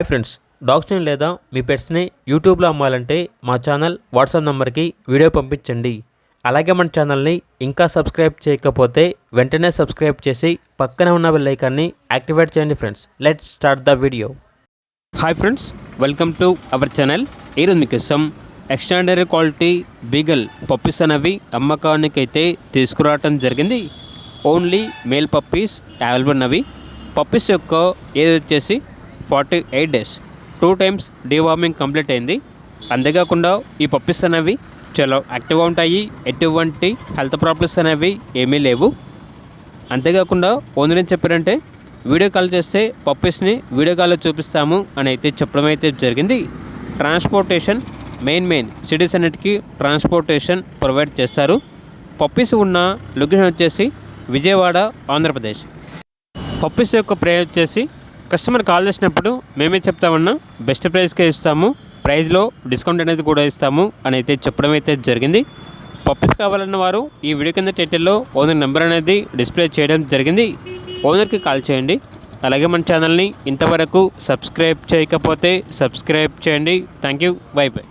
Hi friends, డాగ్స్ని లేదా మీ పెట్స్ని యూట్యూబ్లో అమ్మాలంటే మా ఛానల్ వాట్సాప్ నెంబర్కి వీడియో పంపించండి. అలాగే మన ఛానల్ని ఇంకా సబ్స్క్రైబ్ చేయకపోతే వెంటనే సబ్స్క్రైబ్ చేసి పక్కనే ఉన్న బెల్ ఐకాన్ని యాక్టివేట్ చేయండి. Friends, let's start the video. Hi friends, welcome to our channel. ఈరోజు మీకోసం ఎక్స్ట్రాడినరీ క్వాలిటీ బీగల్ పప్పీస్ అనేవి అమ్మకానికి అయితే తీసుకురావటం జరిగింది. ఓన్లీ మేల్ పప్పీస్ అవైలబుల్ ఉన్నవి. పప్పీస్ యొక్క ఏజ్ వచ్చేసి 48 days, 2 times డీవార్మింగ్ కంప్లీట్ అయింది. అంతేకాకుండా ఈ పప్పీస్ అనేవి చాలా యాక్టివ్గా ఉంటాయి. ఎటువంటి హెల్త్ ప్రాబ్లమ్స్ అనేవి ఏమీ లేవు. అంతేకాకుండా ఓనర్ ఏం చెప్పారంటే వీడియో కాల్ చేస్తే పప్పీస్ని వీడియో కాల్లో చూపిస్తాము అని అయితే చెప్పడం అయితే జరిగింది. ట్రాన్స్పోర్టేషన్ మెయిన్ సిటీస్ అన్నిటికీ ట్రాన్స్పోర్టేషన్ ప్రొవైడ్ చేస్తారు. పప్పీస్ ఉన్న లొకేషన్ వచ్చేసి విజయవాడ, ఆంధ్రప్రదేశ్. పప్పీస్ యొక్క ప్రైస్ వచ్చేసి కస్టమర్ కాల్ చేసినప్పుడు మేమే చెప్తామన్నా బెస్ట్ ప్రైస్కే ఇస్తాము, ప్రైస్లో డిస్కౌంట్ అనేది కూడా ఇస్తాము అని అయితే చెప్పడం అయితే జరిగింది. పప్పీస్ కావాలన్న వారు ఈ వీడియో కింద టైటిల్లో ఓనర్ నెంబర్ అనేది డిస్ప్లే చేయడం జరిగింది. ఓనర్కి కాల్ చేయండి. అలాగే మన ఛానల్ని ఇంతవరకు సబ్స్క్రైబ్ చేయకపోతే సబ్స్క్రైబ్ చేయండి. Thank you. By by.